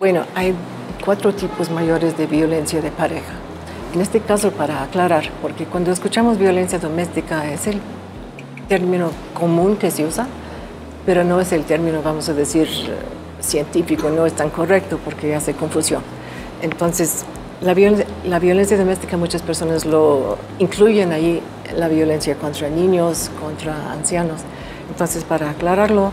Bueno, hay 4 tipos mayores de violencia de pareja. En este caso, para aclarar, porque cuando escuchamos violencia doméstica es el término común que se usa, pero no es el término, vamos a decir, científico, no es tan correcto porque hace confusión. Entonces, la violencia doméstica, muchas personas lo incluyen ahí, la violencia contra niños, contra ancianos. Entonces, para aclararlo,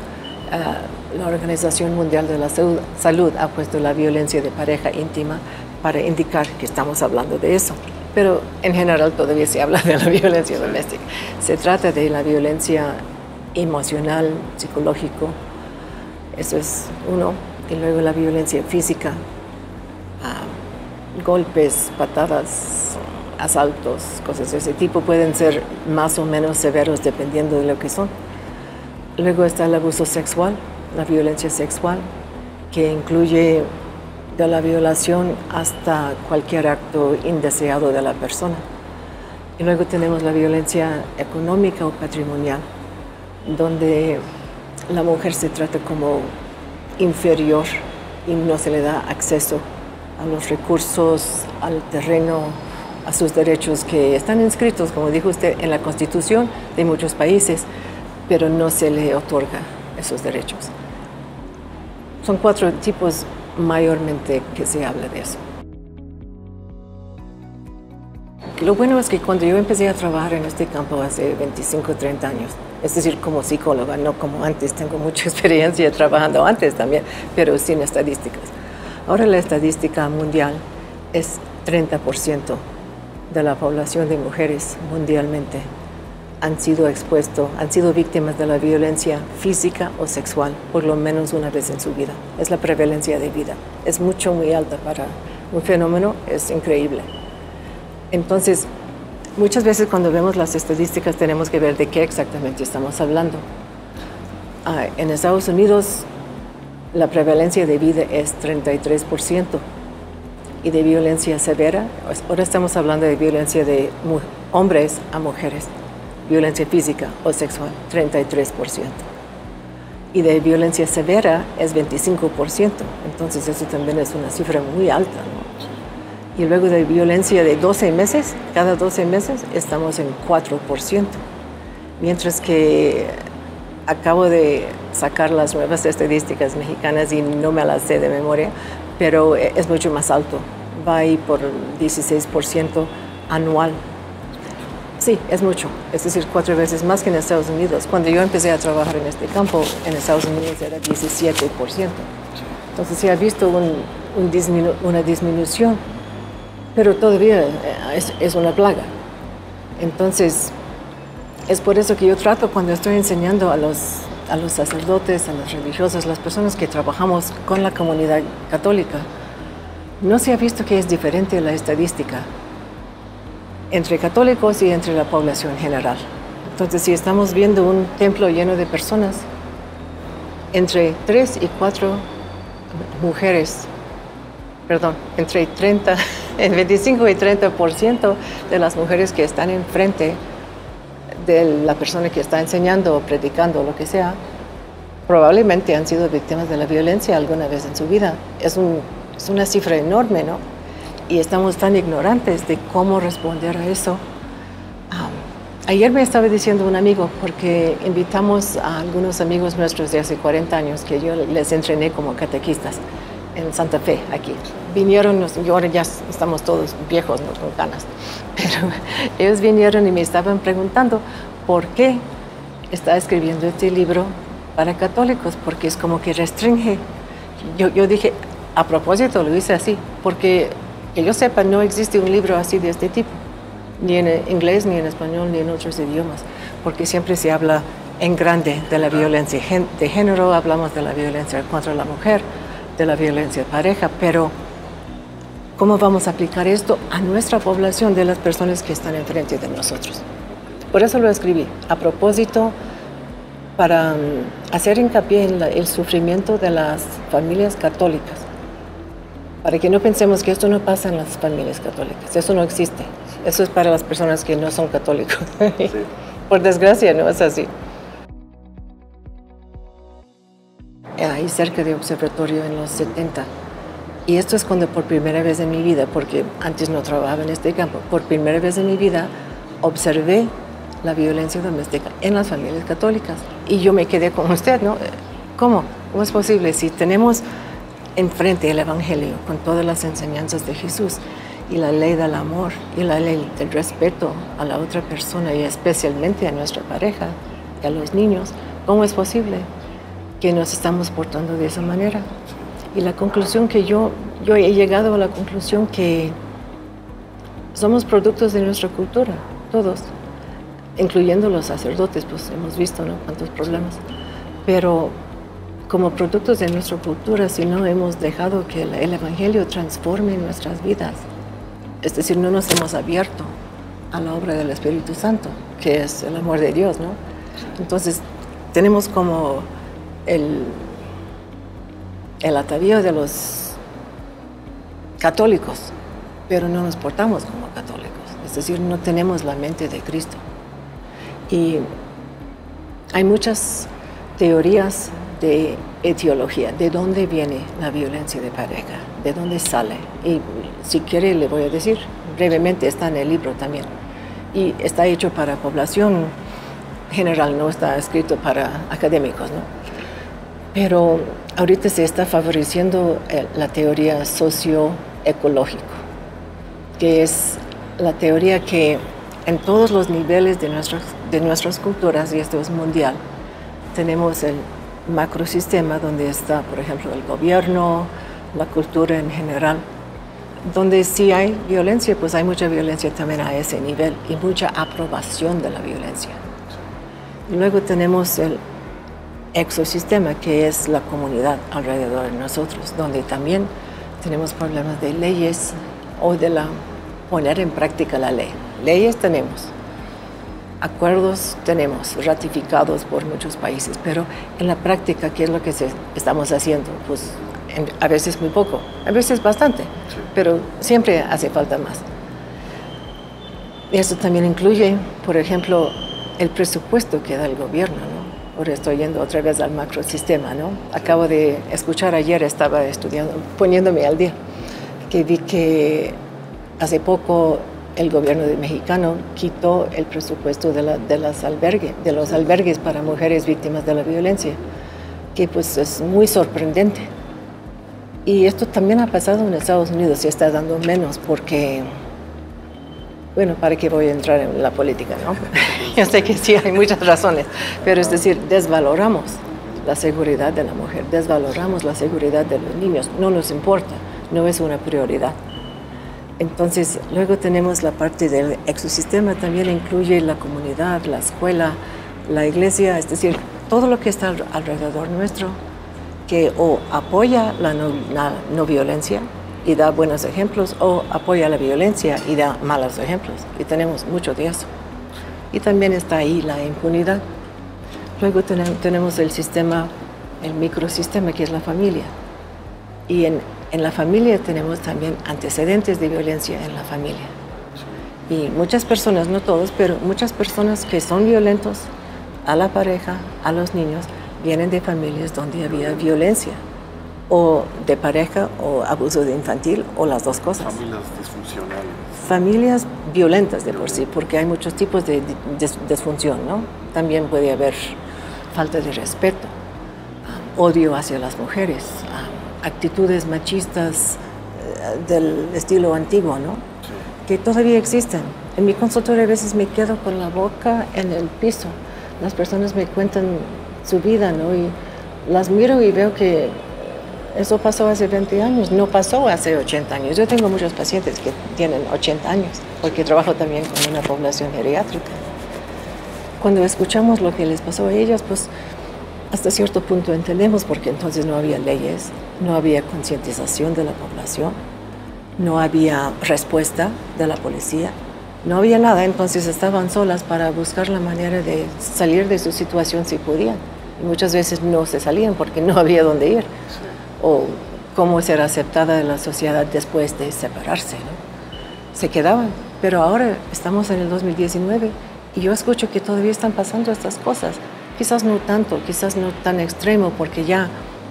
la Organización Mundial de la Salud ha puesto la violencia de pareja íntima para indicar que estamos hablando de eso. Pero en general todavía se habla de la violencia doméstica. Se trata de la violencia emocional, psicológico, eso es uno. Y luego la violencia física, golpes, patadas, asaltos, cosas de ese tipo pueden ser más o menos severos dependiendo de lo que son. Luego está el abuso sexual, la violencia sexual, que incluye de la violación hasta cualquier acto indeseado de la persona. Y luego tenemos la violencia económica o patrimonial, donde la mujer se trata como inferior y no se le da acceso a los recursos, al terreno, a sus derechos que están inscritos, como dijo usted, en la Constitución de muchos países, pero no se le otorga esos derechos. Son 4 tipos mayormente que se habla de eso. Lo bueno es que cuando yo empecé a trabajar en este campo hace 25 o 30 años, es decir, como psicóloga, no como antes, tengo mucha experiencia trabajando antes también, pero sin estadísticas. Ahora la estadística mundial es 30% de la población de mujeres mundialmente han sido víctimas de la violencia física o sexual por lo menos una vez en su vida. Es la prevalencia de vida. Es muy alta para un fenómeno, es increíble. Entonces, muchas veces cuando vemos las estadísticas tenemos que ver de qué exactamente estamos hablando. En Estados Unidos, la prevalencia de vida es 33% y de violencia severa. Ahora estamos hablando de violencia de hombres a mujeres. Violencia física o sexual, 33%. Y de violencia severa es 25%. Entonces eso también es una cifra muy alta, ¿no? Y luego de violencia de 12 meses, cada 12 meses estamos en 4%. Mientras que acabo de sacar las nuevas estadísticas mexicanas y no me las sé de memoria, pero es mucho más alto. Va ahí por 16% anual. Sí, es mucho, es decir, 4 veces más que en Estados Unidos. Cuando yo empecé a trabajar en este campo, en Estados Unidos era 17%. Entonces se ha visto una disminución, pero todavía es una plaga. Entonces, es por eso que yo trato cuando estoy enseñando a los sacerdotes, a los religiosos, las personas que trabajamos con la comunidad católica, no se ha visto que es diferente la estadística entre católicos y entre la población general. Entonces, si estamos viendo un templo lleno de personas, entre 3 y 4 mujeres, entre 25 y 30% de las mujeres que están enfrente de la persona que está enseñando o predicando o lo que sea, probablemente han sido víctimas de la violencia alguna vez en su vida. Es una cifra enorme, ¿no? Y estamos tan ignorantes de cómo responder a eso. Ayer me estaba diciendo un amigo, porque invitamos a algunos amigos nuestros de hace 40 años que yo les entrené como catequistas en Santa Fe, aquí. Vinieron, y ahora ya estamos todos viejos, ¿no? Con canas, pero ellos vinieron y me estaban preguntando por qué está escribiendo este libro para católicos, porque es como que restringe. Yo dije, a propósito lo hice así, porque que yo sepa, no existe un libro así de este tipo, ni en inglés, ni en español, ni en otros idiomas, porque siempre se habla en grande de la violencia de género, hablamos de la violencia contra la mujer, de la violencia de pareja, pero ¿cómo vamos a aplicar esto a nuestra población de las personas que están enfrente de nosotros? Por eso lo escribí, a propósito, para hacer hincapié en el sufrimiento de las familias católicas, para que no pensemos que esto no pasa en las familias católicas, eso no existe, eso es para las personas que no son católicos. Sí. Por desgracia no es así. Ahí cerca de Observatorio en los 70 Y esto es cuando por primera vez en mi vida, porque antes no trabajaba en este campo, por primera vez en mi vida observé la violencia doméstica en las familias católicas. Y yo me quedé con usted, ¿no? ¿Cómo? ¿Cómo es posible si tenemos enfrente el Evangelio con todas las enseñanzas de Jesús y la ley del amor y la ley del respeto a la otra persona y especialmente a nuestra pareja y a los niños? ¿Cómo es posible que nos estamos portando de esa manera? Y la conclusión que yo he llegado a la conclusión que somos productos de nuestra cultura, todos, incluyendo los sacerdotes, pues hemos visto, ¿no?, cuántos problemas. Pero como productos de nuestra cultura, si no hemos dejado que el Evangelio transforme nuestras vidas, es decir, no nos hemos abierto a la obra del Espíritu Santo, que es el amor de Dios, ¿no? Entonces, tenemos como el atavío de los católicos, pero no nos portamos como católicos, es decir, no tenemos la mente de Cristo. Y hay muchas teorías de etiología, de dónde viene la violencia de pareja, de dónde sale. Y si quiere le voy a decir, brevemente está en el libro también. Y está hecho para población general, no está escrito para académicos, ¿no? Pero ahorita se está favoreciendo la teoría socioecológica, que es la teoría que en todos los niveles de nuestras culturas, y esto es mundial, tenemos el macrosistema donde está, por ejemplo, el gobierno, la cultura en general. Donde sí hay violencia, pues hay mucha violencia también a ese nivel y mucha aprobación de la violencia. Y luego tenemos el exosistema, que es la comunidad alrededor de nosotros, donde también tenemos problemas de leyes o de poner en práctica la ley. Leyes tenemos, acuerdos tenemos, ratificados por muchos países, pero en la práctica, ¿qué es lo que estamos haciendo? Pues a veces muy poco, a veces bastante, sí, pero siempre hace falta más. Esto también incluye, por ejemplo, el presupuesto que da el gobierno, ¿no? Ahora estoy yendo otra vez al macrosistema, ¿no? Acabo de escuchar ayer, estaba estudiando, poniéndome al día, que vi que hace poco el gobierno mexicano quitó el presupuesto de los albergues para mujeres víctimas de la violencia, que pues es muy sorprendente. Y esto también ha pasado en Estados Unidos, se está dando menos porque, bueno, ¿para qué voy a entrar en la política, no? Yo sé que sí, hay muchas razones, pero es decir, desvaloramos la seguridad de la mujer, desvaloramos la seguridad de los niños, no nos importa, no es una prioridad. Entonces, luego tenemos la parte del exosistema, también incluye la comunidad, la escuela, la iglesia, es decir, todo lo que está alrededor nuestro, que o apoya la no violencia y da buenos ejemplos, o apoya la violencia y da malos ejemplos. Y tenemos mucho de eso. Y también está ahí la impunidad. Luego tenemos el sistema, el microsistema, que es la familia. Y en la familia tenemos también antecedentes de violencia en la familia. Y muchas personas, no todos, pero muchas personas que son violentos a la pareja, a los niños, vienen de familias donde había violencia, o de pareja, o abuso de infantil, o las dos cosas. Familias disfuncionales. Familias violentas de por sí, porque hay muchos tipos de disfunción, ¿no? También puede haber falta de respeto, odio hacia las mujeres, actitudes machistas del estilo antiguo, ¿no? Sí. Que todavía existen. En mi consultorio a veces me quedo con la boca en el piso. Las personas me cuentan su vida, ¿no? Y las miro y veo que eso pasó hace 20 años, no pasó hace 80 años. Yo tengo muchos pacientes que tienen 80 años, porque trabajo también con una población geriátrica. Cuando escuchamos lo que les pasó a ellas, pues hasta cierto punto entendemos, porque entonces no había leyes, no había concientización de la población, no había respuesta de la policía, no había nada, entonces estaban solas para buscar la manera de salir de su situación si podían. Y muchas veces no se salían porque no había dónde ir, o cómo ser aceptada en la sociedad después de separarse, ¿no? Se quedaban, pero ahora estamos en el 2019 y yo escucho que todavía están pasando estas cosas. Quizás no tanto, quizás no tan extremo, porque ya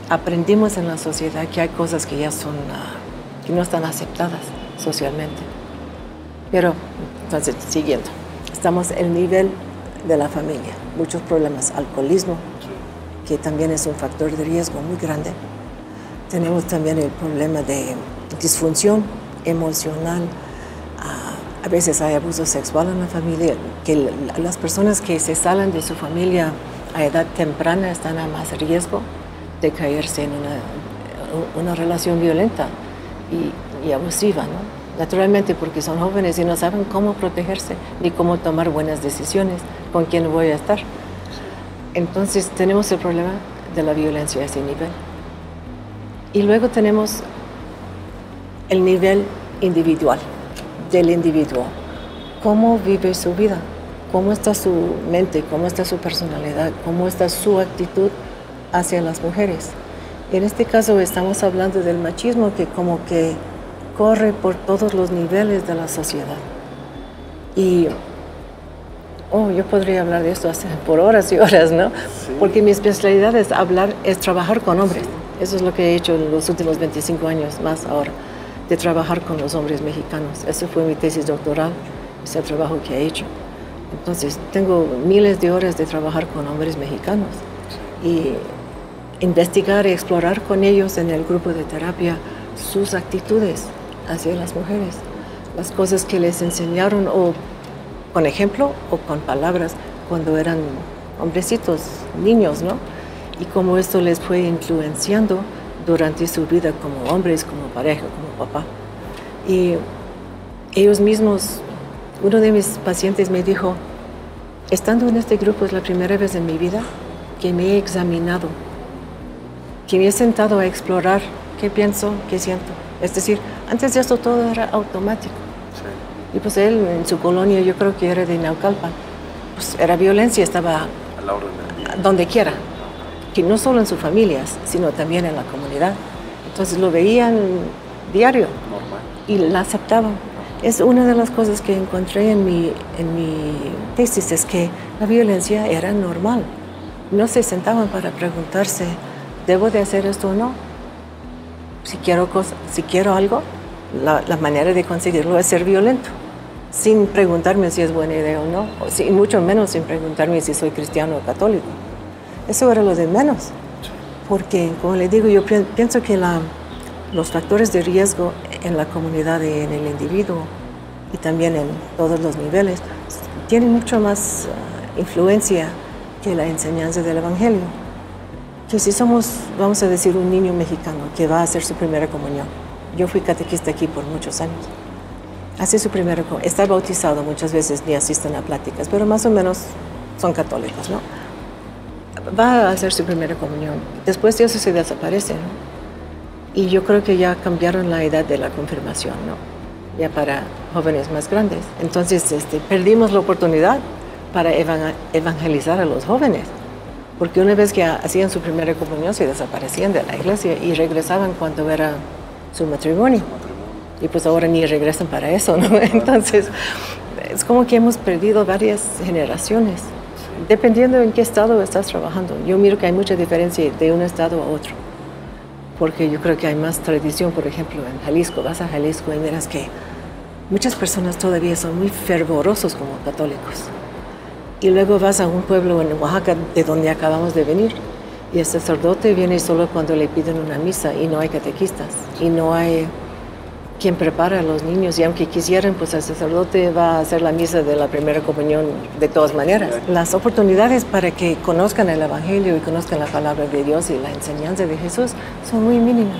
aprendimos en la sociedad que hay cosas que ya son que no están aceptadas socialmente. Pero, entonces, siguiendo, estamos en el nivel de la familia, muchos problemas, alcoholismo, que también es un factor de riesgo muy grande. Tenemos también el problema de disfunción emocional. A veces hay abuso sexual en la familia, que las personas que se salen de su familia a edad temprana están a más riesgo de caerse en una relación violenta y abusiva, ¿no? Naturalmente porque son jóvenes y no saben cómo protegerse ni cómo tomar buenas decisiones, con quién voy a estar. Entonces tenemos el problema de la violencia a ese nivel. Y luego tenemos el nivel individual, del individuo. ¿Cómo vive su vida? ¿Cómo está su mente? ¿Cómo está su personalidad? ¿Cómo está su actitud hacia las mujeres? En este caso estamos hablando del machismo que como que corre por todos los niveles de la sociedad. Y yo podría hablar de esto por horas y horas, ¿no? Sí. Porque mi especialidad es trabajar con hombres. Eso es lo que he hecho en los últimos 25 años, más ahora, de trabajar con los hombres mexicanos. Eso fue mi tesis doctoral, ese trabajo que he hecho. Entonces, tengo miles de horas de trabajar con hombres mexicanos y investigar y explorar con ellos en el grupo de terapia sus actitudes hacia las mujeres, las cosas que les enseñaron o con ejemplo o con palabras cuando eran hombrecitos, niños, ¿no? Y cómo esto les fue influenciando durante su vida como hombres, como pareja, como papá. Y ellos mismos, uno de mis pacientes me dijo, estando en este grupo es la primera vez en mi vida que me he examinado, que me he sentado a explorar qué pienso, qué siento. Es decir, antes de esto todo era automático. Sí. Y pues él en su colonia, yo creo que era de Naucalpan, pues era violencia, estaba a la orden del día, donde quiera. Que no solo en sus familias, sino también en la comunidad. Entonces lo veían diario. Normal. Y la aceptaban. Es una de las cosas que encontré en mi tesis, es que la violencia era normal. No se sentaban para preguntarse, ¿debo de hacer esto o no? Si quiero algo, la manera de conseguirlo es ser violento, sin preguntarme si es buena idea o no, y mucho menos sin preguntarme si soy cristiano o católico. Eso era lo de menos, porque, como les digo, yo pienso que los factores de riesgo en la comunidad y en el individuo, y también en todos los niveles, tienen mucho más influencia que la enseñanza del Evangelio. Que si somos, vamos a decir, un niño mexicano que va a hacer su primera comunión. Yo fui catequista aquí por muchos años. Hace su primera comunión. Está bautizado muchas veces, ni asisten a pláticas, pero más o menos son católicos, ¿no? Va a hacer su primera comunión. Después de eso se desaparece, ¿no? Y yo creo que ya cambiaron la edad de la confirmación, ¿no? Ya para jóvenes más grandes. Entonces, perdimos la oportunidad para evangelizar a los jóvenes. Porque una vez que hacían su primera comunión se desaparecían de la iglesia y regresaban cuando era su matrimonio. Y pues ahora ni regresan para eso, ¿no? Entonces, es como que hemos perdido varias generaciones, dependiendo en qué estado estás trabajando. Yo miro que hay mucha diferencia de un estado a otro, porque yo creo que hay más tradición. Por ejemplo, en Jalisco, vas a Jalisco y miras que muchas personas todavía son muy fervorosos como católicos. Y luego vas a un pueblo en Oaxaca, de donde acabamos de venir, y el sacerdote viene solo cuando le piden una misa y no hay catequistas, y no hay quien prepara a los niños, y aunque quisieran, pues el sacerdote va a hacer la misa de la primera comunión de todas maneras. Las oportunidades para que conozcan el Evangelio y conozcan la palabra de Dios y la enseñanza de Jesús son muy mínimas.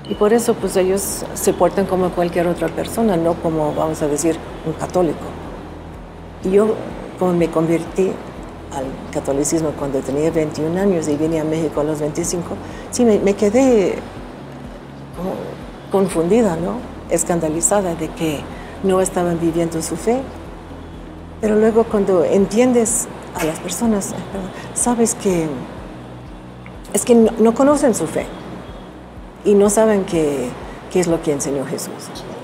Y por eso, pues ellos se portan como cualquier otra persona, no como, vamos a decir, un católico. Y yo, como me convertí al catolicismo cuando tenía 21 años y vine a México a los 25, sí, me quedé como confundida, ¿no? Escandalizada de que no estaban viviendo su fe. Pero luego cuando entiendes a las personas, sabes que es que no conocen su fe y no saben qué es lo que enseñó Jesús.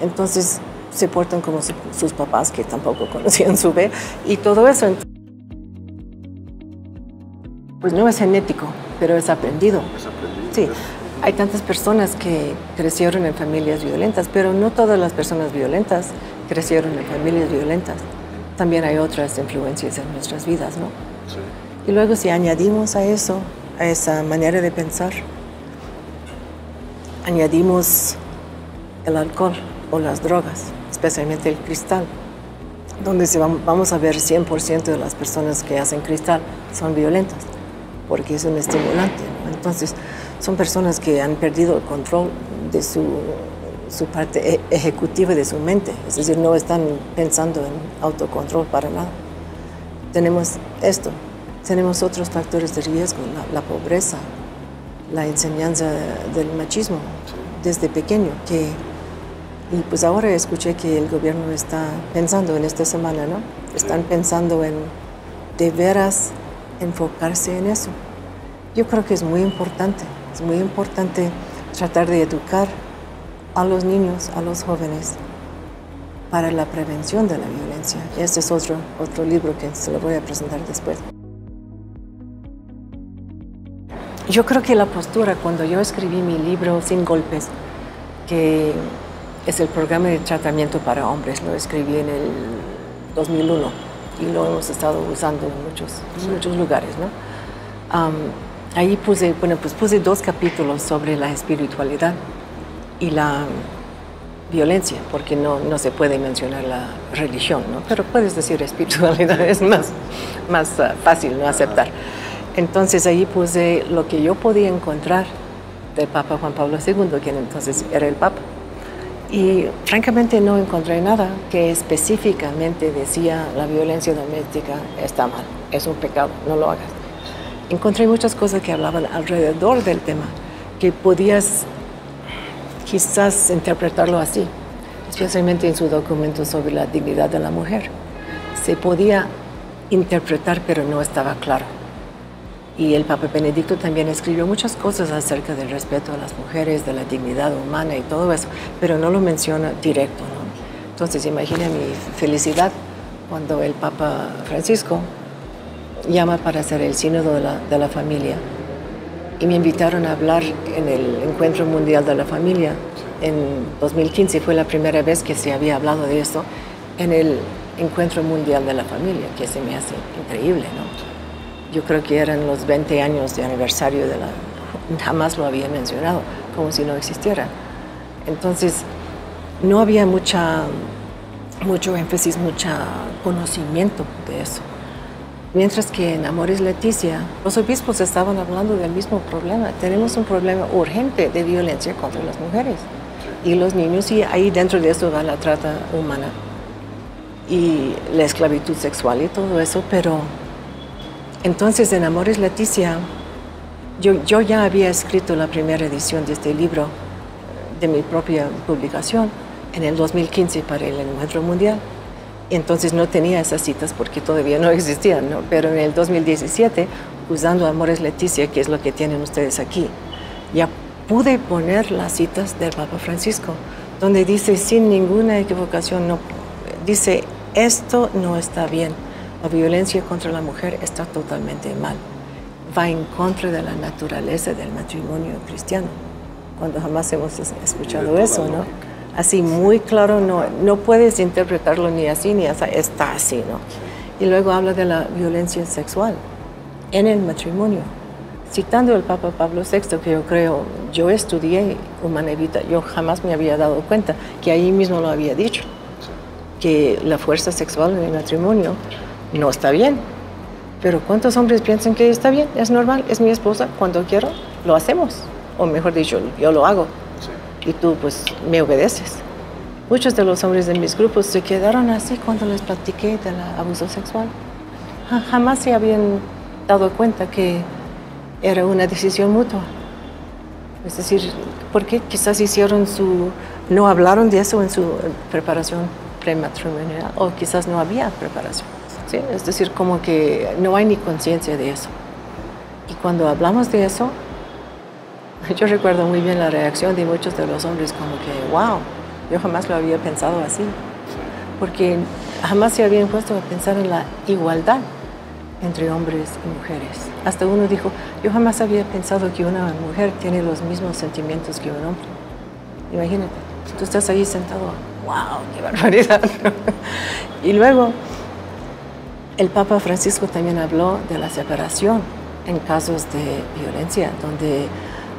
Entonces se portan como sus papás, que tampoco conocían su fe, y todo eso. Pues no es genético, pero es aprendido. Es aprendido. Sí. hay tantas personas que crecieron en familias violentas, pero no todas las personas violentas crecieron en familias violentas. También hay otras influencias en nuestras vidas, ¿no? Sí. Y luego si añadimos a eso, a esa manera de pensar, añadimos el alcohol o las drogas, especialmente el cristal, donde vamos a ver 100% de las personas que hacen cristal son violentas, porque es un estimulante, ¿no? Entonces, son personas que han perdido el control de su parte ejecutiva de su mente, es decir, no están pensando en autocontrol para nada. Tenemos esto, tenemos otros factores de riesgo, la pobreza, la enseñanza del machismo desde pequeño, y pues ahora escuché que el gobierno está pensando en esta semana, ¿no? Están pensando en de veras enfocarse en eso. Yo creo que es muy importante tratar de educar a los niños, a los jóvenes, para la prevención de la violencia. Este es otro libro que se lo voy a presentar después. Yo creo que la postura, cuando yo escribí mi libro Sin Golpes, que es el programa de tratamiento para hombres, lo escribí en el 2001 y lo hemos estado usando en muchos lugares, ¿no? Ahí puse 2 capítulos sobre la espiritualidad y la violencia, porque no se puede mencionar la religión, ¿no? Pero puedes decir espiritualidad, es más fácil, ¿no?, aceptar. Entonces ahí puse lo que yo podía encontrar del Papa Juan Pablo II, quien entonces era el Papa. Y francamente no encontré nada que específicamente decía la violencia doméstica está mal, es un pecado, no lo hagas. Encontré muchas cosas que hablaban alrededor del tema, que podías quizás interpretarlo así, especialmente en su documento sobre la dignidad de la mujer. Se podía interpretar, pero no estaba claro. Y el Papa Benedicto también escribió muchas cosas acerca del respeto a las mujeres, de la dignidad humana y todo eso, pero no lo menciona directo, ¿no? Entonces, imagina mi felicidad cuando el Papa Francisco llama para hacer el sínodo de la familia. Y me invitaron a hablar en el Encuentro Mundial de la Familia. En 2015 fue la primera vez que se había hablado de eso en el Encuentro Mundial de la Familia, que se me hace increíble, ¿no? Yo creo que eran los 20 años de aniversario jamás lo había mencionado, como si no existiera. Entonces, no había mucho énfasis, mucho conocimiento de eso. Mientras que en Amoris Laetitia, los obispos estaban hablando del mismo problema. Tenemos un problema urgente de violencia contra las mujeres y los niños, y ahí dentro de eso va la trata humana y la esclavitud sexual y todo eso, pero entonces en Amoris Laetitia yo ya había escrito la primera edición de este libro de mi propia publicación en el 2015 para el Encuentro Mundial. Entonces no tenía esas citas porque todavía no existían, ¿no? Pero en el 2017, usando Amoris Laetitia, que es lo que tienen ustedes aquí, ya pude poner las citas del Papa Francisco, donde dice sin ninguna equivocación, no, dice, esto no está bien, la violencia contra la mujer está totalmente mal, va en contra de la naturaleza del matrimonio cristiano, cuando jamás hemos escuchado eso, ¿no? Así muy claro, no puedes interpretarlo ni así ni así, está así, ¿no? Y luego habla de la violencia sexual en el matrimonio, citando al Papa Pablo VI, que yo estudié Humanae Vitae, yo jamás me había dado cuenta que ahí mismo lo había dicho, que la fuerza sexual en el matrimonio no está bien. Pero ¿cuántos hombres piensan que está bien? Es normal, es mi esposa, cuando quiero lo hacemos, o mejor dicho, yo lo hago. Y tú pues me obedeces. Muchos de los hombres de mis grupos se quedaron así cuando les platiqué del abuso sexual. Jamás se habían dado cuenta que era una decisión mutua. Es decir, porque quizás no hablaron de eso en su preparación prematrimonial, o quizás no había preparación, ¿sí? Es decir, como que no hay ni conciencia de eso. Y cuando hablamos de eso, yo recuerdo muy bien la reacción de muchos de los hombres, como que, wow, yo jamás lo había pensado así, porque jamás se habían puesto a pensar en la igualdad entre hombres y mujeres. Hasta uno dijo, yo jamás había pensado que una mujer tiene los mismos sentimientos que un hombre. Imagínate, tú estás ahí sentado, wow, qué barbaridad. Y luego, el Papa Francisco también habló de la separación en casos de violencia, donde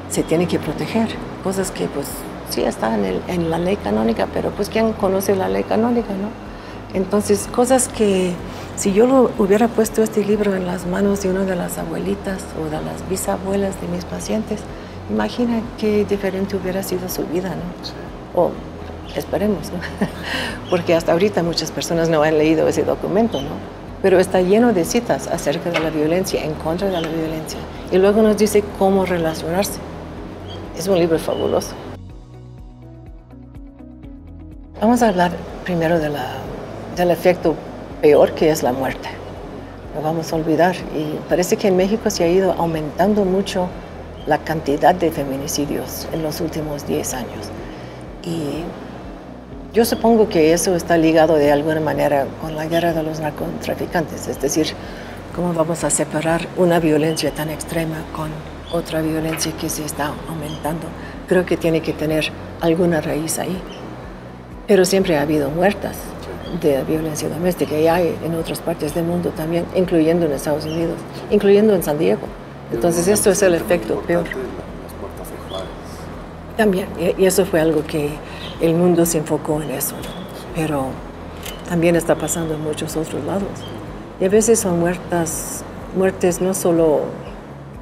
se tiene que proteger, cosas que pues sí están en la ley canónica, pero pues ¿quién conoce la ley canónica, no? Entonces, cosas que si yo lo hubiera puesto este libro en las manos de una de las abuelitas o de las bisabuelas de mis pacientes, imagina qué diferente hubiera sido su vida, ¿no? Sí. O esperemos, ¿no? Porque hasta ahorita muchas personas no han leído ese documento, ¿no? Pero está lleno de citas acerca de la violencia, en contra de la violencia. Y luego nos dice cómo relacionarse. Es un libro fabuloso. Vamos a hablar primero del efecto peor, que es la muerte. No vamos a olvidar. Y parece que en México se ha ido aumentando mucho la cantidad de feminicidios en los últimos 10 años. Y yo supongo que eso está ligado de alguna manera con la guerra de los narcotraficantes. Es decir, ¿cómo vamos a separar una violencia tan extrema con otra violencia que se está aumentando? Creo que tiene que tener alguna raíz ahí. Pero siempre ha habido muertas de violencia doméstica y hay en otras partes del mundo también, incluyendo en Estados Unidos, incluyendo en San Diego. Entonces esto es el efecto peor. También, y eso fue algo que el mundo se enfocó en eso, ¿no? Pero también está pasando en muchos otros lados. Y a veces son muertes no solo,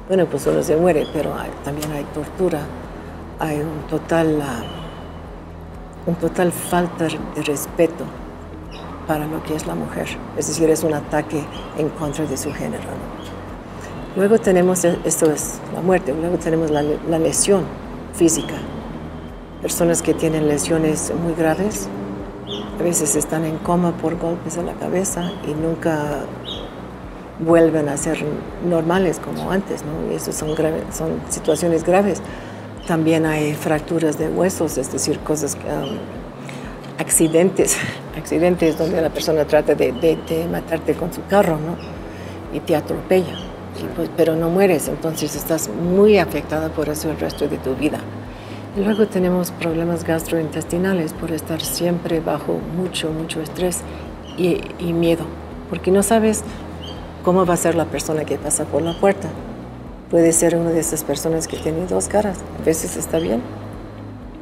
bueno, pues solo se muere, pero también hay tortura, hay un total falta de respeto para lo que es la mujer. Es decir, es un ataque en contra de su género, ¿no? Luego tenemos, esto es la muerte, luego tenemos la lesión física. Personas que tienen lesiones muy graves, a veces están en coma por golpes a la cabeza y nunca vuelven a ser normales como antes, ¿no? Y eso son situaciones graves. También hay fracturas de huesos, es decir, cosas, accidentes donde la persona trata de matarte con su carro, ¿no? Y te atropella, pero no mueres, entonces estás muy afectada por eso el resto de tu vida. Y luego tenemos problemas gastrointestinales por estar siempre bajo mucho estrés y miedo, porque no sabes cómo va a ser la persona que pasa por la puerta. Puede ser una de esas personas que tiene dos caras. A veces está bien,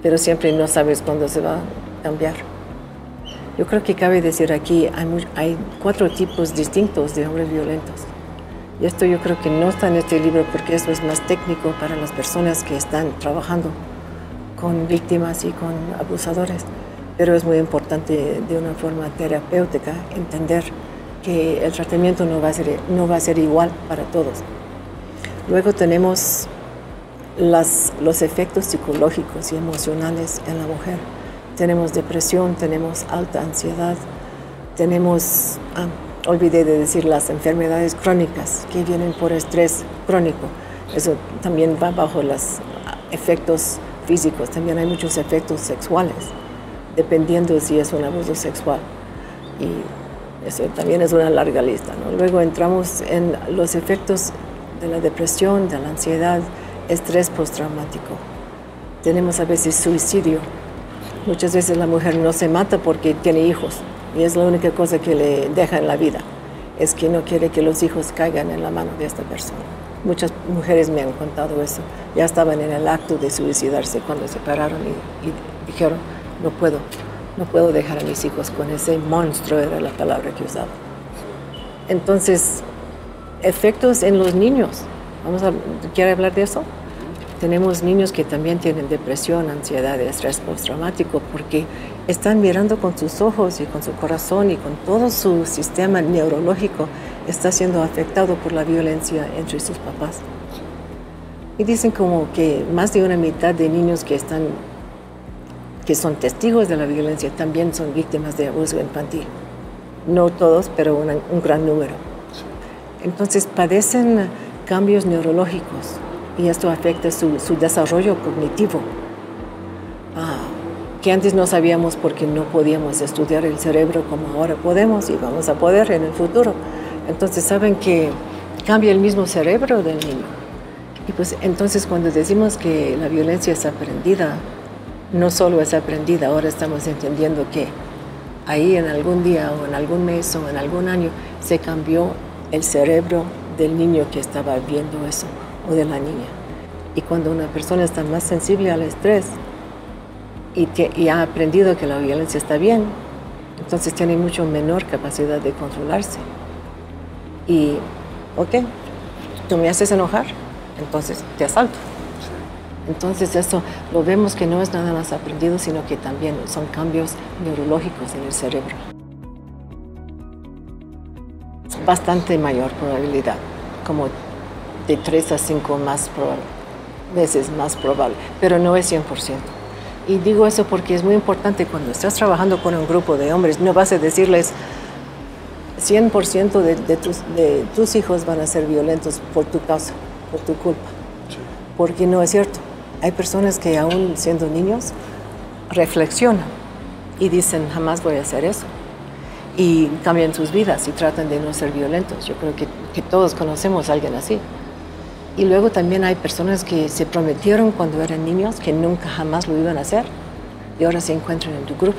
pero siempre no sabes cuándo se va a cambiar. Yo creo que cabe decir aquí, hay 4 tipos distintos de hombres violentos. Y esto yo creo que no está en este libro porque eso es más técnico para las personas que están trabajando con víctimas y con abusadores. Pero es muy importante de una forma terapéutica entender que el tratamiento no va a ser igual para todos. Luego tenemos los efectos psicológicos y emocionales en la mujer. Tenemos depresión, tenemos alta ansiedad, tenemos, olvidé de decir, las enfermedades crónicas que vienen por estrés crónico. Eso también va bajo los efectos físicos. También hay muchos efectos sexuales, dependiendo si es un abuso sexual. Y eso también es una larga lista, ¿no? Luego entramos en los efectos de la depresión, de la ansiedad, estrés postraumático. Tenemos a veces suicidio. Muchas veces la mujer no se mata porque tiene hijos y es la única cosa que le deja en la vida. Es que no quiere que los hijos caigan en la mano de esta persona. Muchas mujeres me han contado eso. Ya estaban en el acto de suicidarse cuando se pararon y dijeron, no puedo dejar a mis hijos con ese monstruo, era la palabra que usaba. Entonces, efectos en los niños. ¿Quiere hablar de eso? Tenemos niños que también tienen depresión, ansiedad, estrés postraumático, porque están mirando con sus ojos y con su corazón y con todo su sistema neurológico está siendo afectado por la violencia entre sus papás. Y dicen como que más de una mitad de niños que son testigos de la violencia también son víctimas de abuso infantil. No todos, pero un gran número. Entonces padecen cambios neurológicos y esto afecta su desarrollo cognitivo, que antes no sabíamos porque no podíamos estudiar el cerebro como ahora podemos y vamos a poder en el futuro. Entonces saben que cambia el mismo cerebro del niño. Y pues entonces cuando decimos que la violencia es aprendida, no solo es aprendida, ahora estamos entendiendo que ahí en algún día o en algún mes o en algún año se cambió el cerebro del niño que estaba viendo eso o de la niña. Y cuando una persona está más sensible al estrés y ha aprendido que la violencia está bien, entonces tiene mucho menor capacidad de controlarse. Y, ok, tú me haces enojar, entonces te asalto. Entonces eso lo vemos que no es nada más aprendido, sino que también son cambios neurológicos en el cerebro. Es bastante mayor probabilidad, como de 3 a 5 veces más probable, pero no es 100%. Y digo eso porque es muy importante cuando estás trabajando con un grupo de hombres, no vas a decirles 100% de tus hijos van a ser violentos por tu causa, por tu culpa, porque no es cierto. Hay personas que aún siendo niños reflexionan y dicen jamás voy a hacer eso y cambian sus vidas y tratan de no ser violentos. Yo creo que todos conocemos a alguien así. Y luego también hay personas que se prometieron cuando eran niños que nunca jamás lo iban a hacer y ahora se encuentran en tu grupo.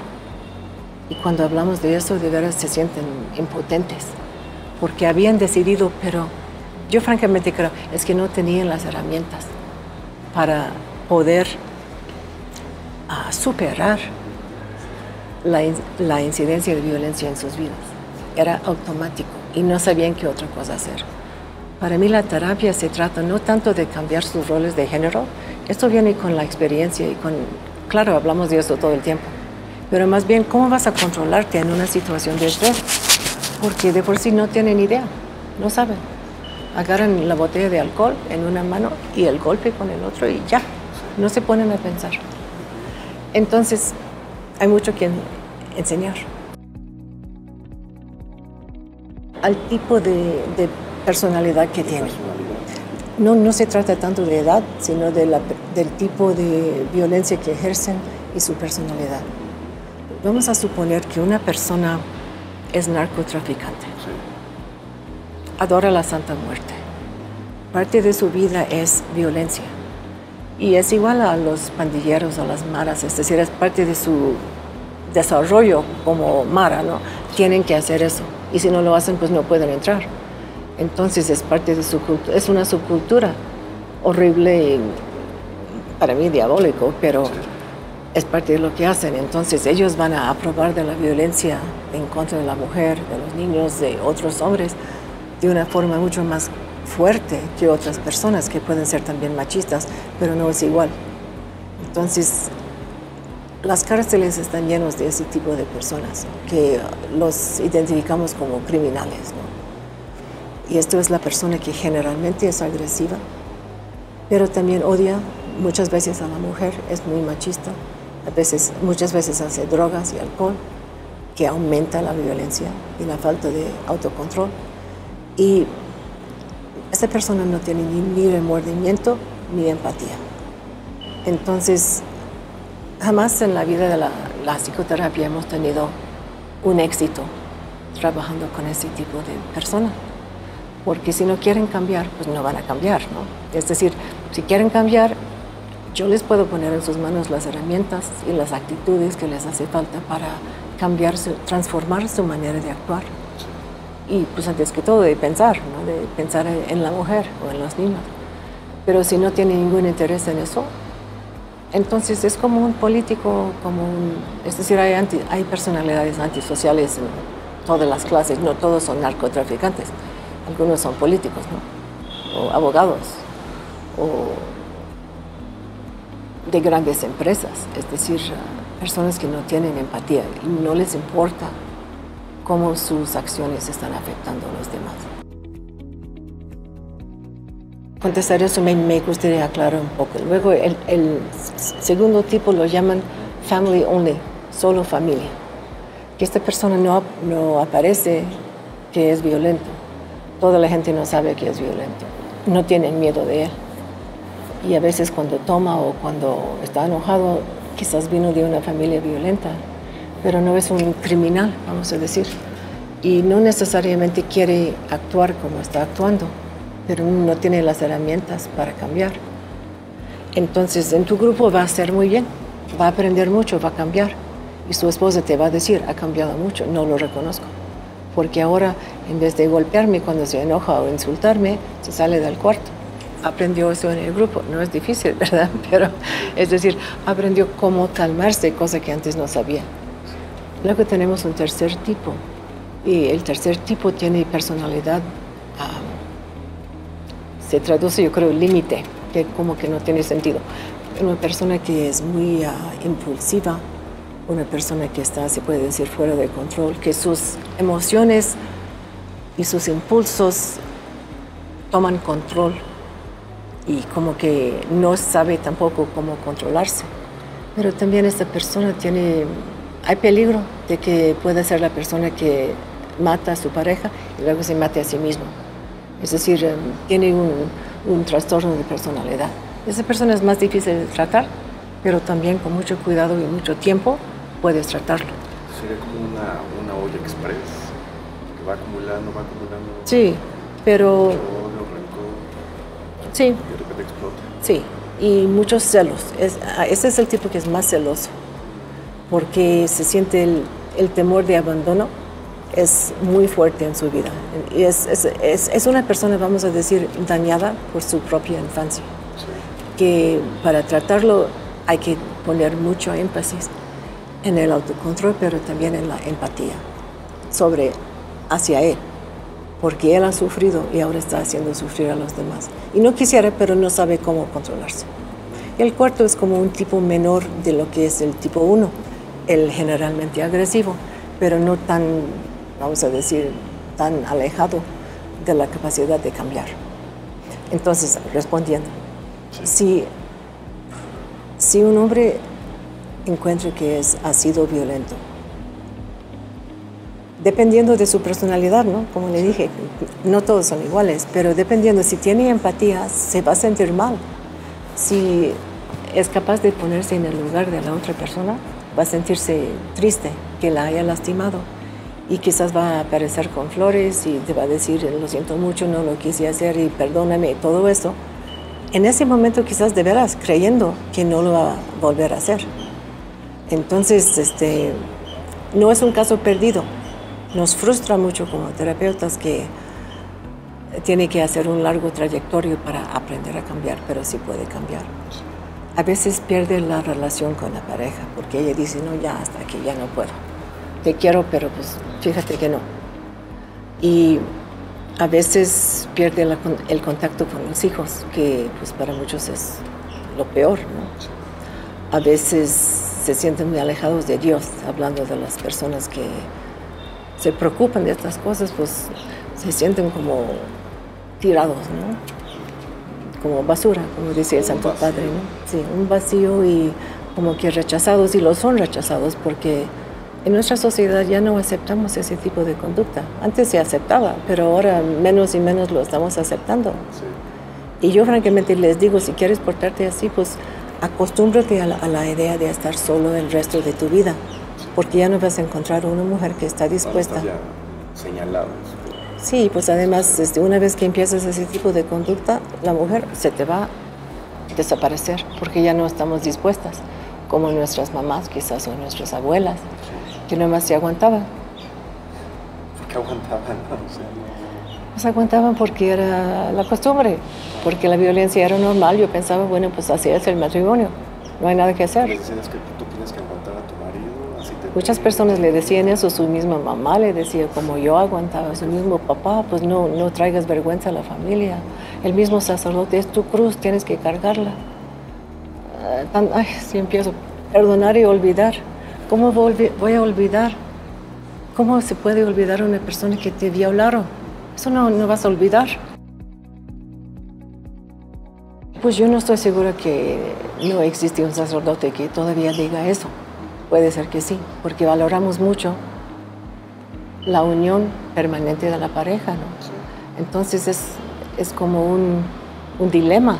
Y cuando hablamos de eso, de veras se sienten impotentes porque habían decidido, pero yo francamente creo es que no tenían las herramientas para poder superar la incidencia de violencia en sus vidas. Era automático y no sabían qué otra cosa hacer. Para mí la terapia se trata no tanto de cambiar sus roles de género, esto viene con la experiencia y claro, hablamos de eso todo el tiempo, pero más bien cómo vas a controlarte en una situación de estrés, porque de por sí no tienen idea, no saben. Agarran la botella de alcohol en una mano y el golpe con el otro y ya, no se ponen a pensar. Entonces, hay mucho que enseñar. Al tipo de personalidad que tienen. No se trata tanto de edad, sino del tipo de violencia que ejercen y su personalidad. Vamos a suponer que una persona es narcotraficante. Adora la Santa Muerte. Parte de su vida es violencia. Y es igual a los pandilleros, a las maras, es decir, es parte de su desarrollo como mara, ¿no? Tienen que hacer eso. Y si no lo hacen, pues no pueden entrar. Entonces es parte de su cultura, es una subcultura horrible y para mí diabólico, pero es parte de lo que hacen. Entonces ellos van a aprobar de la violencia en contra de la mujer, de los niños, de otros hombres, de una forma mucho más fuerte que otras personas que pueden ser también machistas, pero no es igual. Entonces las cárceles están llenos de ese tipo de personas que los identificamos como criminales, ¿no? Y esto es la persona que generalmente es agresiva, pero también odia muchas veces a la mujer, es muy machista, muchas veces hace drogas y alcohol, que aumenta la violencia y la falta de autocontrol. Y esta persona no tiene ni remordimiento ni empatía. Entonces, jamás en la vida de la psicoterapia hemos tenido un éxito trabajando con ese tipo de persona. Porque si no quieren cambiar, pues no van a cambiar, ¿no? Es decir, si quieren cambiar, yo les puedo poner en sus manos las herramientas y las actitudes que les hace falta para cambiar, transformar su manera de actuar. Y pues antes que todo de pensar, ¿no? De pensar en la mujer o en los niños. Pero si no tiene ningún interés en eso, entonces es como un político, es decir, hay personalidades antisociales en todas las clases, no todos son narcotraficantes. Algunos son políticos, ¿no? O abogados, o de grandes empresas, es decir, personas que no tienen empatía y no les importa cómo sus acciones están afectando a los demás. Contestar eso me gustaría aclarar un poco. Luego, el segundo tipo lo llaman family only, solo familia. Que esta persona no aparece que es violento. Toda la gente no sabe que es violento, no tienen miedo de él. Y a veces cuando toma o cuando está enojado, quizás vino de una familia violenta, pero no es un criminal, vamos a decir. y no necesariamente quiere actuar como está actuando, pero no tiene las herramientas para cambiar. Entonces, en tu grupo va a ser muy bien, va a aprender mucho, va a cambiar. Y su esposa te va a decir, ha cambiado mucho, no lo reconozco. Porque ahora, en vez de golpearme cuando se enoja o insultarme, se sale del cuarto. Aprendió eso en el grupo. No es difícil, ¿verdad? Pero, es decir, aprendió cómo calmarse, cosa que antes no sabía. Luego tenemos un tercer tipo. Y el tercer tipo tiene personalidad, se traduce, yo creo, límite, que como que no tiene sentido. Una persona que es muy impulsiva, una persona que está, se puede decir, fuera de control, que sus emociones y sus impulsos toman control y como que no sabe tampoco cómo controlarse. Pero también esta persona hay peligro de que pueda ser la persona que mata a su pareja y luego se mate a sí mismo. Es decir, tiene un trastorno de personalidad. Esa persona es más difícil de tratar, pero también con mucho cuidado y mucho tiempo puedes tratarlo. Sería como una olla express que va acumulando. Sí, pero... Odio, rencor, sí. Y de repente explota. Sí, y muchos celos. Ese es el tipo que es más celoso, porque se siente el temor de abandono. Es muy fuerte en su vida. Y es una persona, vamos a decir, dañada por su propia infancia. Sí. Que para tratarlo hay que poner mucho énfasis en el autocontrol, pero también en la empatía hacia él, porque él ha sufrido y ahora está haciendo sufrir a los demás. Y no quisiera, pero no sabe cómo controlarse. Y el cuarto es como un tipo menor de lo que es el tipo 1, el generalmente agresivo, pero no tan, vamos a decir, tan alejado de la capacidad de cambiar. Entonces, respondiendo, si un hombre encuentra que ha sido violento, dependiendo de su personalidad, ¿no? Como le dije, no todos son iguales, pero dependiendo, si tiene empatía, se va a sentir mal. Si es capaz de ponerse en el lugar de la otra persona, va a sentirse triste que la haya lastimado. Y quizás va a aparecer con flores y te va a decir, lo siento mucho, no lo quise hacer y perdóname, todo eso. En ese momento quizás de veras creyendo que no lo va a volver a hacer. Entonces, no es un caso perdido. Nos frustra mucho como terapeutas que tiene que hacer un largo trayectorio para aprender a cambiar, pero sí puede cambiar. A veces pierde la relación con la pareja porque ella dice, no, ya hasta aquí, ya no puedo. Te quiero, pero pues fíjate que no. Y a veces pierde el contacto con los hijos, que pues para muchos es lo peor, ¿no? A veces se sienten muy alejados de Dios, hablando de las personas que se preocupan de estas cosas, pues se sienten como tirados, ¿no? Como basura, como dice el Santo Padre, ¿no? Sí, un vacío y como que rechazados, y lo son rechazados porque en nuestra sociedad ya no aceptamos ese tipo de conducta. Antes se aceptaba, pero ahora menos y menos lo estamos aceptando. Sí. Y yo francamente les digo, si quieres portarte así, pues acostúmbrate a la idea de estar solo el resto de tu vida, porque ya no vas a encontrar una mujer que está dispuesta. Ya señalados. Sí, pues además, una vez que empiezas ese tipo de conducta, la mujer se te va a desaparecer, porque ya no estamos dispuestas, como nuestras mamás quizás o nuestras abuelas, que nomás se aguantaban. ¿Por qué aguantaban? Pues aguantaban porque era la costumbre, porque la violencia era normal. Yo pensaba, bueno, pues así es el matrimonio, no hay nada que hacer. ¿Les decías que tú tienes que aguantar a tu marido? Así Muchas personas le decían eso, su misma mamá le decía, como yo aguantaba, su mismo papá, pues no traigas vergüenza a la familia. El mismo sacerdote, es tu cruz, tienes que cargarla. Si empiezo a perdonar y olvidar, ¿cómo voy a olvidar? ¿Cómo se puede olvidar a una persona que te violaron? Eso no vas a olvidar. Pues yo no estoy segura que no existe un sacerdote que todavía diga eso. Puede ser que sí, porque valoramos mucho la unión permanente de la pareja, ¿no? Sí. Entonces es como un dilema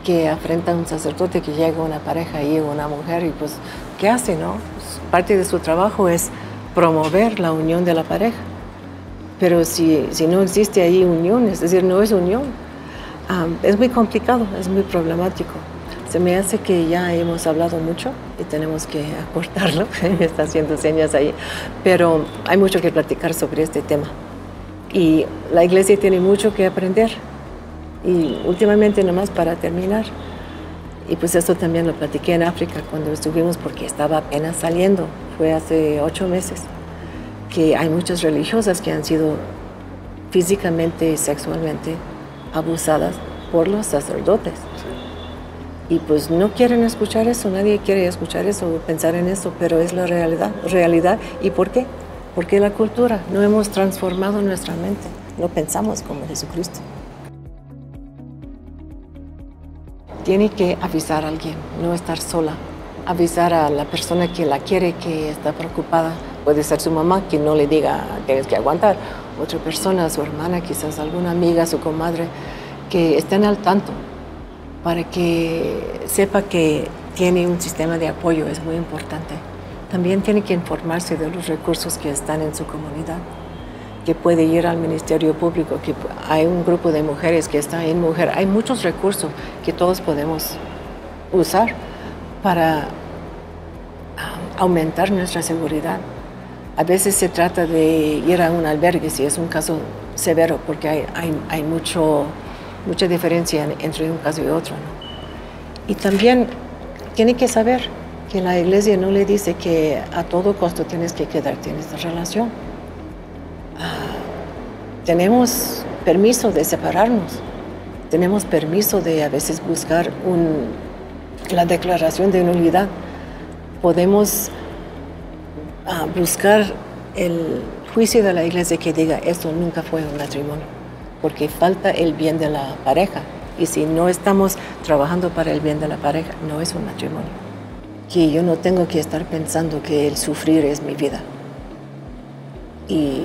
que afrenta un sacerdote que llega una pareja y llega una mujer y pues, ¿qué hace, no? Pues, parte de su trabajo es promover la unión de la pareja, Pero si no existe ahí unión, es decir, no es unión, es muy complicado, es muy problemático. Se me hace que ya hemos hablado mucho y tenemos que acortarlo. Me está haciendo señas ahí. Pero hay mucho que platicar sobre este tema. Y la iglesia tiene mucho que aprender. Y últimamente, nomás para terminar, y pues esto también lo platiqué en África cuando estuvimos, porque estaba apenas saliendo, fue hace 8 meses, que hay muchas religiosas que han sido físicamente y sexualmente abusadas por los sacerdotes. Y pues no quieren escuchar eso, nadie quiere escuchar eso o pensar en eso, pero es la realidad. ¿Y por qué? Porque la cultura, no hemos transformado nuestra mente, no pensamos como Jesucristo. Tiene que avisar a alguien, no estar sola, avisar a la persona que la quiere, que está preocupada. Puede ser su mamá, que no le diga tienes que aguantar, otra persona, su hermana, quizás alguna amiga, su comadre, que estén al tanto, para que sepa que tiene un sistema de apoyo, es muy importante. También tiene que informarse de los recursos que están en su comunidad, que puede ir al Ministerio Público, que hay un grupo de mujeres que está en Mujer. Hay muchos recursos que todos podemos usar para aumentar nuestra seguridad. A veces se trata de ir a un albergue si es un caso severo, porque hay mucha diferencia entre un caso y otro, ¿no? Y también tiene que saber que la iglesia no le dice que a todo costo tienes que quedarte en esta relación. Tenemos permiso de separarnos, tenemos permiso de a veces buscar la declaración de nulidad. Podemos buscar el juicio de la iglesia que diga esto nunca fue un matrimonio, porque falta el bien de la pareja. Y si no estamos trabajando para el bien de la pareja, no es un matrimonio. Que yo no tengo que estar pensando que el sufrir es mi vida. Y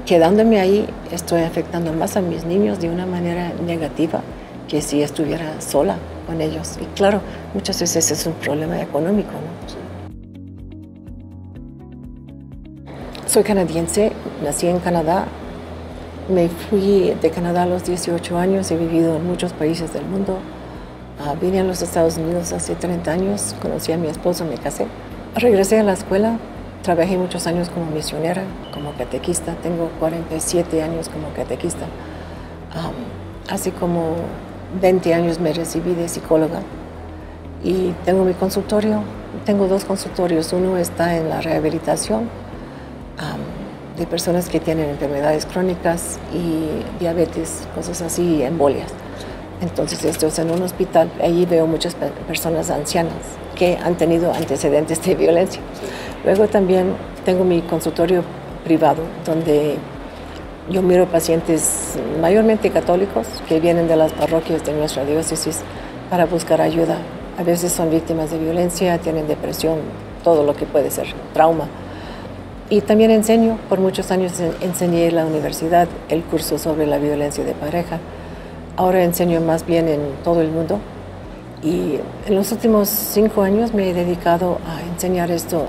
quedándome ahí, estoy afectando más a mis niños de una manera negativa que si estuviera sola con ellos. Y claro, muchas veces es un problema económico, ¿no? Sí. Soy canadiense, nací en Canadá. Me fui de Canadá a los 18 años, he vivido en muchos países del mundo. Vine a los Estados Unidos hace 30 años, conocí a mi esposo, me casé. Regresé a la escuela, trabajé muchos años como misionera, como catequista. Tengo 47 años como catequista. Hace como 20 años me recibí de psicóloga y tengo mi consultorio. Tengo 2 consultorios. Uno está en la rehabilitación de personas que tienen enfermedades crónicas y diabetes, cosas así, y embolias. Entonces esto es en un hospital. Allí veo muchas personas ancianas que han tenido antecedentes de violencia. Luego también tengo mi consultorio privado, donde yo miro pacientes mayormente católicos que vienen de las parroquias de nuestra diócesis para buscar ayuda. A veces son víctimas de violencia, tienen depresión, todo lo que puede ser, trauma. Y también enseño, por muchos años enseñé en la universidad el curso sobre la violencia de pareja. Ahora enseño más bien en todo el mundo. Y en los últimos 5 años me he dedicado a enseñar esto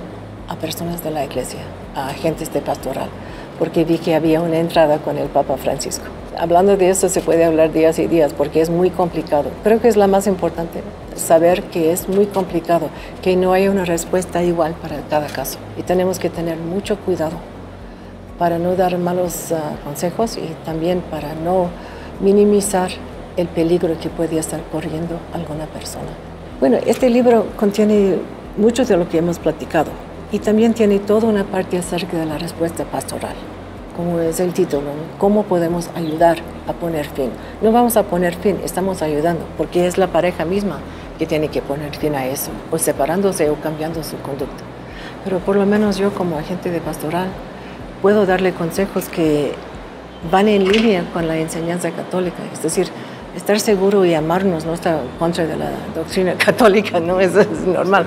a personas de la iglesia, a agentes de pastoral, porque vi que había una entrada con el Papa Francisco. Hablando de eso se puede hablar días y días porque es muy complicado. Creo que es la más importante, saber que es muy complicado, que no hay una respuesta igual para cada caso. Y tenemos que tener mucho cuidado para no dar malos consejos y también para no minimizar el peligro que puede estar corriendo alguna persona. Bueno, este libro contiene mucho de lo que hemos platicado y también tiene toda una parte acerca de la respuesta pastoral, como es el título, ¿no? ¿Cómo podemos ayudar a poner fin? No vamos a poner fin, estamos ayudando, porque es la pareja misma que tiene que poner fin a eso, o separándose o cambiando su conducta. Pero por lo menos yo como agente de pastoral puedo darle consejos que van en línea con la enseñanza católica, es decir, estar seguro y amarnos no está en contra de la doctrina católica, ¿no? Eso es normal,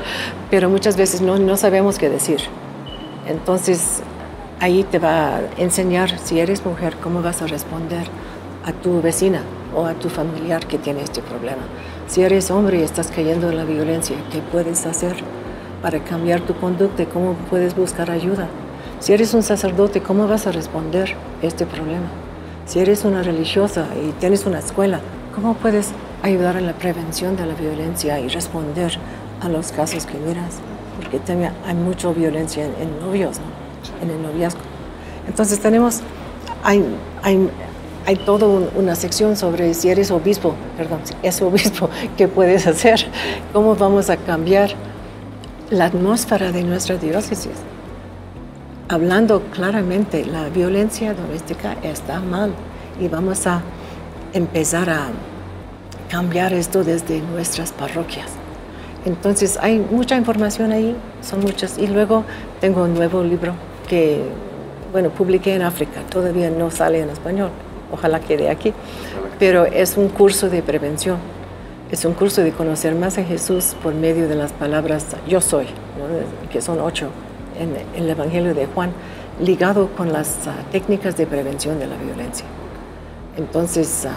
pero muchas veces no sabemos qué decir. Entonces, ahí te va a enseñar, si eres mujer, cómo vas a responder a tu vecina o a tu familiar que tiene este problema. Si eres hombre y estás cayendo en la violencia, ¿qué puedes hacer para cambiar tu conducta? ¿Cómo puedes buscar ayuda? Si eres un sacerdote, ¿cómo vas a responder este problema? Si eres una religiosa y tienes una escuela, ¿cómo puedes ayudar en la prevención de la violencia y responder a los casos que miras? Porque también hay mucha violencia en novios, ¿no? En el noviazgo. Entonces hay toda una sección sobre si eres obispo, ¿qué puedes hacer? ¿Cómo vamos a cambiar la atmósfera de nuestra diócesis? Hablando claramente, la violencia doméstica está mal y vamos a empezar a cambiar esto desde nuestras parroquias. Entonces hay mucha información ahí, son muchas. Y luego tengo un nuevo libro que, publiqué en África, todavía no sale en español, ojalá quede aquí, pero es un curso de prevención, es un curso de conocer más a Jesús por medio de las palabras yo soy, ¿no? Que son 8 en el Evangelio de Juan, ligado con las técnicas de prevención de la violencia. Entonces,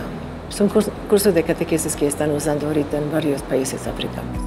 son cursos de catequesis que están usando ahorita en varios países africanos.